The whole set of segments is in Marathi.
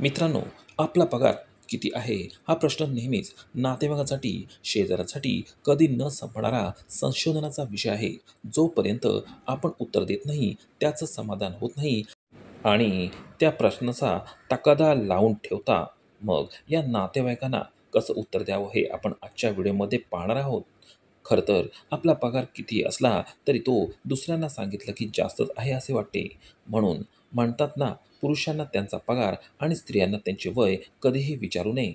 मित्रांनो, आपला पगार किती आहे हा प्रश्न नेहमीच नातेवाईकांसाठी, शेजाऱ्यांसाठी कधी न संपणारा संशोधनाचा विषय आहे. जोपर्यंत आपण उत्तर देत नाही, त्याचं समाधान होत नाही आणि त्या प्रश्नाचा तगादा लावून ठेवता. मग या नातेवाईकांना कसं उत्तर द्यावं हे आपण आजच्या व्हिडिओमध्ये पाहणार आहोत. खरं तर आपला पगार कितीही असला तरी तो दुसऱ्यांना सांगितलं की जास्तच आहे असे वाटते. म्हणून म्हणतात ना, पुरुषांना त्यांचा पगार आणि स्त्रियांना त्यांचे वय कधीही विचारू नये.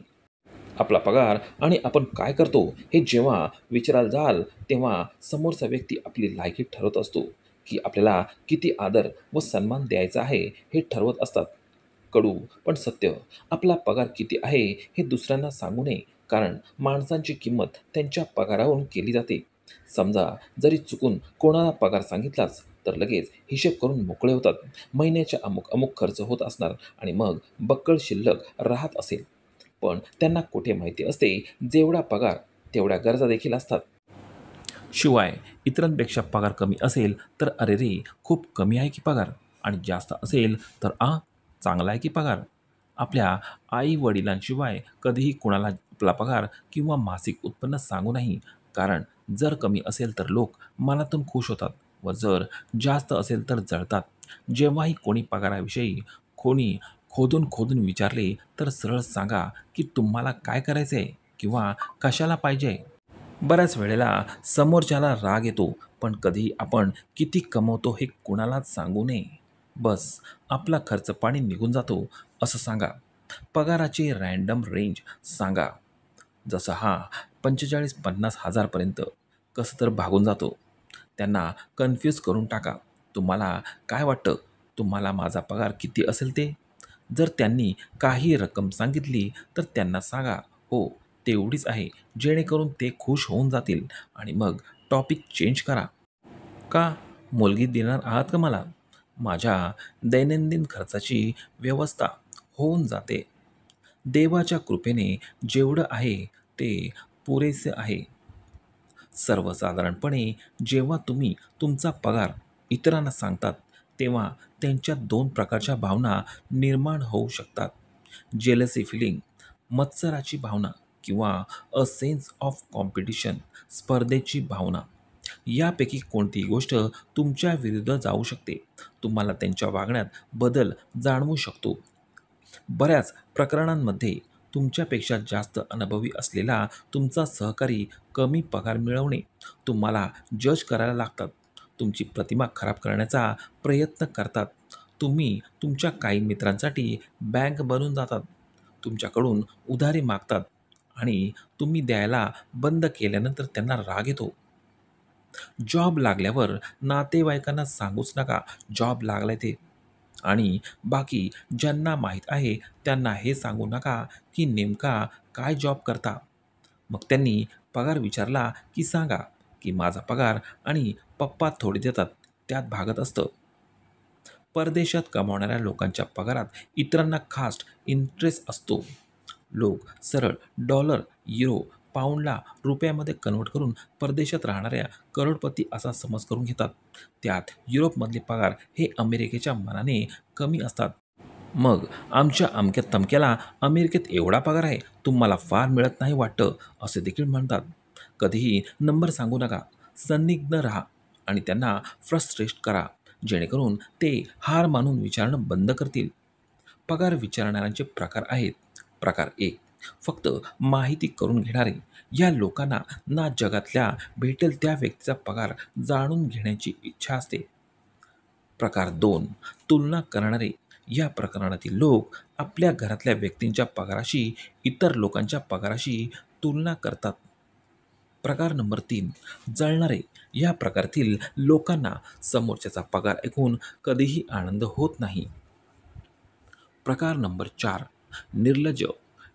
आपला पगार आणि आपण काय करतो हे जेव्हा विचारायला जाल, तेव्हा समोरचा व्यक्ती आपली लायकी ठरवत असतो, की आपल्याला किती आदर व सन्मान द्यायचा आहे हे ठरवत असतात. कडू पण सत्य, आपला पगार किती आहे हे दुसऱ्यांना सांगू नये, कारण माणसांची किंमत त्यांच्या पगारावरून केली जाते. समजा जरी चुकून कोणाला पगार सांगितलाच, तर लगेच हिशेब करून मोकळे होतात. महिन्याच्या अमुक अमुक खर्च होत असणार आणि मग बक्कळ शिल्लक राहत असेल. पण त्यांना कुठे माहिती असते, जेवढा पगार तेवढ्या गरजा देखील असतात. शिवाय इतरांपेक्षा पगार कमी असेल तर अरे रे, खूप कमी आहे की पगार, आणि जास्त असेल तर चांगला आहे की पगार. आपल्या आई वडिलांशिवाय कधीही कुणाला आपला पगार किंवा मासिक उत्पन्न सांगू नाही, कारण जर कमी असेल तर लोक मनातून खुश होतात व जर जास्त असेल तर जळतात. जेव्हाही कोणी पगाराविषयी कोणी खोदून खोदून विचारले तर सरळ सांगा की तुम्हाला काय करायचं आहे किंवा कशाला पाहिजे. बऱ्याच वेळेला समोरच्याला राग येतो, पण कधी आपण किती कमवतो हे कुणालाच सांगू नये. बस आपला खर्च पाणी निघून जातो असं सांगा. पगाराची रँडम रेंज सांगा. जसं 45-50 हजारपर्यंत कसं तर भागून जातो. त्यांना कन्फ्यूज करून टाका. तुम्हाला काय वाटतं? तुम्हाला माझा पगार किती असेल ते? जर त्यांनी काही रक्कम सांगितली तर त्यांना सांगा, हो, तेवढीच आहे, जेणेकरून ते खुश होऊन जातील आणि मग टॉपिक चेंज करा. का? मुलगी देणार आहात का मला? माझ्या दैनंदिन खर्चाची व्यवस्था होऊन जाते. देवाच्या कृपेने जेवढं आहे ते पुरेसे आहे. सर्वसाधारणपणे जेव्हा तुम्ही तुमचा पगार इतरांना सांगतात, तेव्हा त्यांच्यात दोन प्रकारच्या भावना निर्माण होऊ शकतात. जेलसी फिलिंग, मत्सराची भावना, किंवा अ सेन्स ऑफ कॉम्पिटिशन, स्पर्धेची भावना. यापैकी कोणतीही गोष्ट तुमच्या विरुद्ध जाऊ शकते. तुम्हाला त्यांच्या वागण्यात बदल जाणवू शकतो. बऱ्याच प्रकरणांमध्ये तुमच्यापेक्षा जास्त अनुभवी असलेला तुमचा सहकारी कमी पगार मिळवणे तुम्हाला जज करायला लागतात. तुमची प्रतिमा खराब करण्याचा प्रयत्न करतात. तुम्ही तुमच्या काही मित्रांसाठी बँक बनून जातात. तुमच्याकडून उधारी मागतात आणि तुम्ही द्यायला बंद केल्यानंतर त्यांना राग येतो. जॉब लागल्यावर नातेवाईकांना सांगूच नका जॉब लागलाय ते. आणि बाकी ज्यांना माहीत आहे त्यांना हे सांगू नका की नेमका काय जॉब करता. मग त्यांनी पगार विचारला की सांगा की माझा पगार आणि पप्पा थोडे देतात, त्यात भागत असतं. परदेशात कमावणाऱ्या लोकांच्या पगारात इतरांना खास इंटरेस्ट असतो. लोक सरळ डॉलर, युरो, पाऊंडला रुपयामध्ये कन्व्हर्ट करून परदेशात राहणाऱ्या करोडपती असा समज करून घेतात. त्यात युरोपमधले पगार हे अमेरिकेच्या मानाने कमी असतात. मग आमच्या अमक्या तमक्याला अमेरिकेत एवढा पगार आहे, तुम्हाला फार मिळत नाही वाटतं, असे देखील म्हणतात. कधीही नंबर सांगू नका. संदिग्ध राहा आणि त्यांना फ्रस्ट्रेट करा, जेणेकरून ते हार मानून विचारणं बंद करतील. पगार विचारणाऱ्यांचे प्रकार आहेत. प्रकार एक, फक्त माहिती करून घेणारे. या लोकांना ना जगातल्या भेटेल त्या व्यक्तीचा पगार जाणून घेण्याची इच्छा असते. प्रकार दोन, तुलना करणारे. या प्रकरणातील लोक आपल्या घरातल्या व्यक्तींच्या पगाराशी इतर लोकांच्या पगाराशी तुलना करतात. प्रकार नंबर तीन, जळणारे. या प्रकारातील लोकांना समोरच्याचा पगार ऐकून कधीही आनंद होत नाही. प्रकार नंबर चार, निर्लज्ज.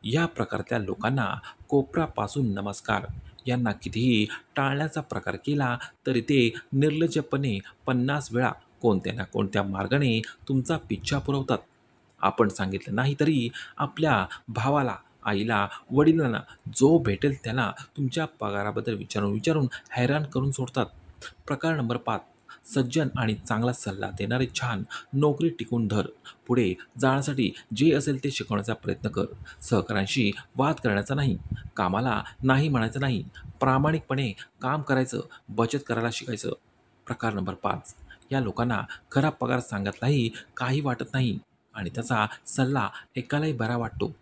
या प्रकारातल्या लोकांना कोपरापासून नमस्कार. यांना कितीही टाळण्याचा प्रकार केला तरी ते निर्लज्जपणे 50 वेळा कोणत्या ना कोणत्या मार्गाने तुमचा पिच्छा पुरवतात. आपण सांगितलं नाही तरी आपल्या भावाला, आईला, वडिलांना जो भेटेल त्याला तुमच्या पगाराबद्दल विचारून विचारून हैराण करून सोडतात. प्रकार नंबर 5, सज्जन आणि चांगला सल्ला देणारे छान. नोकरी टिकून धर. पुढे जाण्यासाठी जे असेल ते शिकवण्याचा प्रयत्न कर. सहकाऱ्यांशी वाद करण्याचा नाही. कामाला नाही म्हणायचं नाही. प्रामाणिकपणे काम करायचं. बचत करायला शिकायचं. प्रकार नंबर 5. या लोकांना खरा पगार सांगितलाही काही वाटत नाही आणि त्याचा सल्ला ऐकायलाही बरा वाटतो.